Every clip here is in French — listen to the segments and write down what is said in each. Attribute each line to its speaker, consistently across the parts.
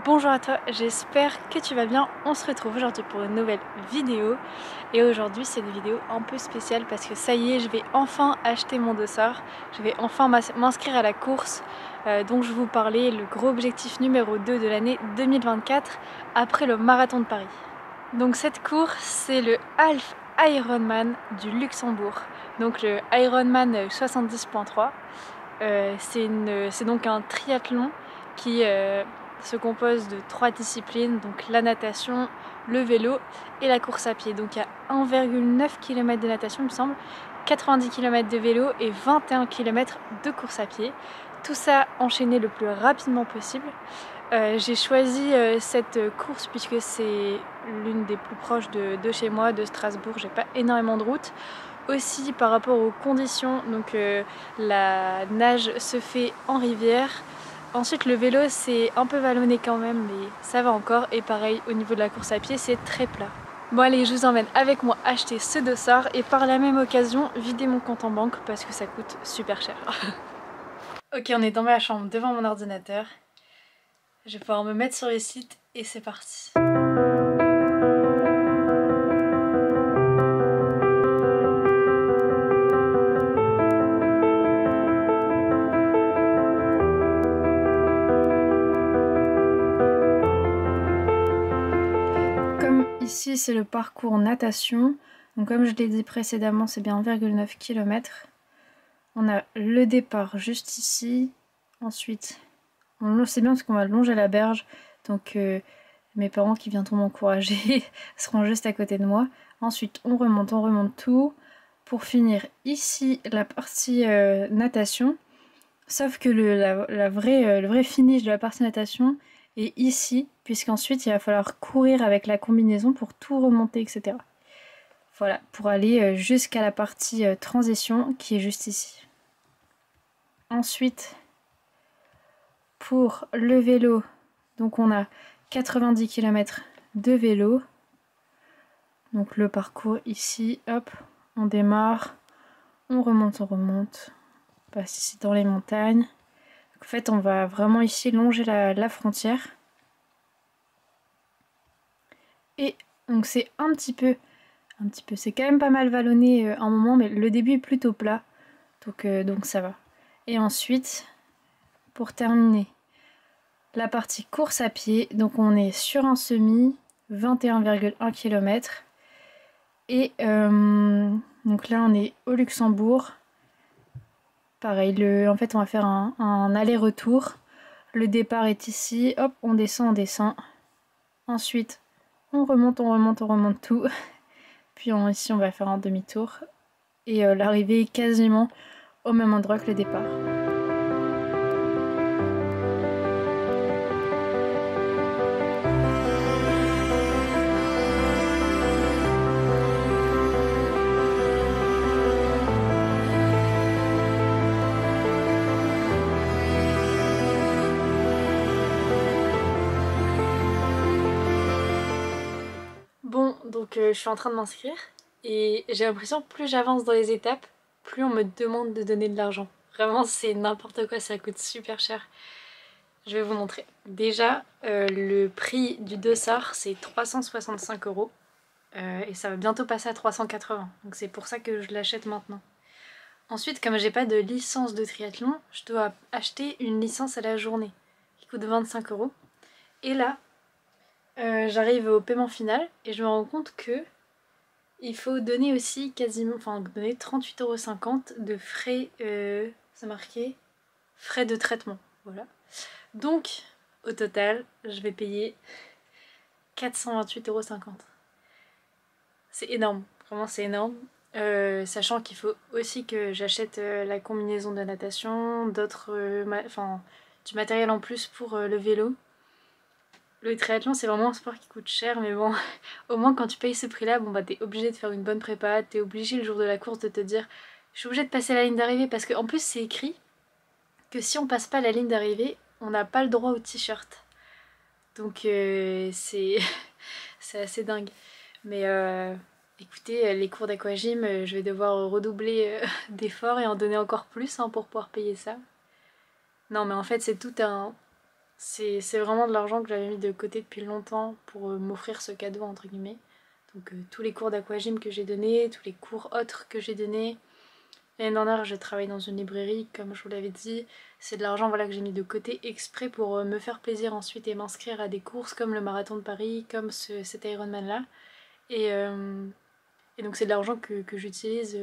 Speaker 1: Bonjour à toi, j'espère que tu vas bien. On se retrouve aujourd'hui pour une nouvelle vidéo. Et aujourd'hui c'est une vidéo un peu spéciale parce que ça y est, je vais enfin acheter mon dossard. Je vais enfin m'inscrire à la course dont je vous parlais, le gros objectif numéro 2 de l'année 2024 après le marathon de Paris. Donc cette course c'est le Half Ironman du Luxembourg. Donc le Ironman 70.3. C'est donc un triathlon qui se compose de 3 disciplines, donc la natation, le vélo et la course à pied. Donc il y a 1,9 km de natation il me semble, 90 km de vélo et 21 km de course à pied. Tout ça enchaîné le plus rapidement possible. J'ai choisi cette course puisque c'est l'une des plus proches de chez moi, de Strasbourg. J'ai pas énormément de route. Aussi par rapport aux conditions, donc la nage se fait en rivière. Ensuite le vélo c'est un peu vallonné quand même mais ça va encore, et pareil au niveau de la course à pied c'est très plat. Bon allez, je vous emmène avec moi acheter ce dossard et par la même occasion vider mon compte en banque parce que ça coûte super cher. Ok, on est dans ma chambre devant mon ordinateur. Je vais pouvoir me mettre sur le site et c'est parti. Comme ici c'est le parcours natation, donc comme je l'ai dit précédemment c'est bien 1,9 km. On a le départ juste ici, ensuite c'est bien parce qu'on va longer la berge, donc mes parents qui viendront m'encourager seront juste à côté de moi. Ensuite on remonte tout pour finir ici la partie natation, sauf que le vrai finish de la partie natation est ici, puisqu'ensuite il va falloir courir avec la combinaison pour tout remonter, etc. Voilà, pour aller jusqu'à la partie transition qui est juste ici. Ensuite, pour le vélo, donc on a 90 km de vélo. Donc le parcours ici, hop, on démarre, on remonte, on passe ici dans les montagnes. En fait, on va vraiment ici longer la frontière. Et donc c'est un petit peu, c'est quand même pas mal vallonné un moment, mais le début est plutôt plat, donc ça va. Et ensuite, pour terminer, la partie course à pied, donc on est sur un semi, 21,1 km. Et donc là on est au Luxembourg. Pareil, en fait on va faire un aller-retour. Le départ est ici, hop, on descend. Ensuite, on remonte tout. Puis ici on va faire un demi-tour. Et l'arrivée est quasiment au même endroit que le départ. Bon, donc je suis en train de m'inscrire et j'ai l'impression que plus j'avance dans les étapes, plus on me demande de donner de l'argent. Vraiment, c'est n'importe quoi, ça coûte super cher. Je vais vous montrer. Déjà, le prix du dossard, c'est 365 € et ça va bientôt passer à 380. Donc c'est pour ça que je l'achète maintenant. Ensuite, comme j'ai pas de licence de triathlon, je dois acheter une licence à la journée qui coûte 25 €. Et là, j'arrive au paiement final et je me rends compte que il faut donner aussi donner 38,50 € de frais, c'est marqué frais de traitement, voilà. Donc, au total, je vais payer 428,50 €. C'est énorme, vraiment c'est énorme. Sachant qu'il faut aussi que j'achète la combinaison de natation, du matériel en plus pour le vélo. Le triathlon c'est vraiment un sport qui coûte cher, mais bon, au moins quand tu payes ce prix là, bon bah t'es obligé de faire une bonne prépa, t'es obligé le jour de la course de te dire je suis obligée de passer la ligne d'arrivée, parce qu'en plus c'est écrit que si on passe pas la ligne d'arrivée, on n'a pas le droit au t-shirt. Donc c'est assez dingue. Mais écoutez, les cours d'aquagym, je vais devoir redoubler d'efforts et en donner encore plus pour pouvoir payer ça. Non mais en fait c'est c'est vraiment de l'argent que j'avais mis de côté depuis longtemps pour m'offrir ce cadeau entre guillemets. Donc tous les cours d'aquagym que j'ai donnés, tous les cours autres que j'ai donnés. L'année dernière j'ai travaillé dans une librairie comme je vous l'avais dit. C'est de l'argent voilà, que j'ai mis de côté exprès pour me faire plaisir ensuite et m'inscrire à des courses comme le marathon de Paris, comme cet Ironman là. Et donc c'est de l'argent que j'utilise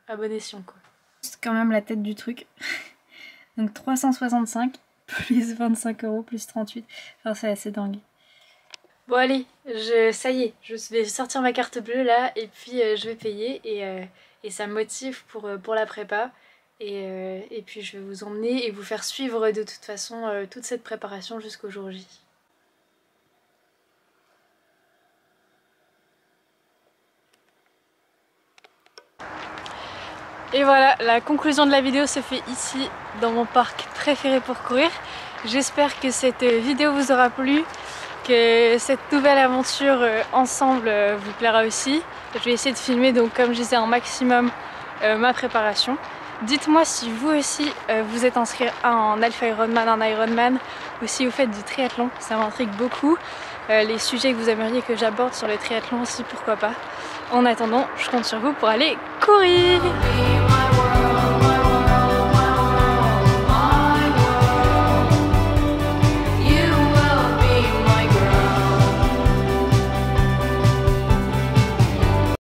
Speaker 1: à bon escient quoi. C'est quand même la tête du truc. Donc 365 plus 25 € plus 38. Enfin c'est assez dingue. Bon allez, ça y est, je vais sortir ma carte bleue là et puis je vais payer et ça me motive pour la prépa. Et puis je vais vous emmener et vous faire suivre de toute façon toute cette préparation jusqu'au jour J. Et voilà, la conclusion de la vidéo se fait ici, dans mon parc préféré pour courir. J'espère que cette vidéo vous aura plu, que cette nouvelle aventure ensemble vous plaira aussi. Je vais essayer de filmer, donc comme je disais, un maximum ma préparation. Dites-moi si vous aussi vous êtes inscrit à un Alpha Ironman, un Ironman, ou si vous faites du triathlon, ça m'intrigue beaucoup. Les sujets que vous aimeriez que j'aborde sur le triathlon aussi, pourquoi pas. En attendant, je compte sur vous pour aller courir.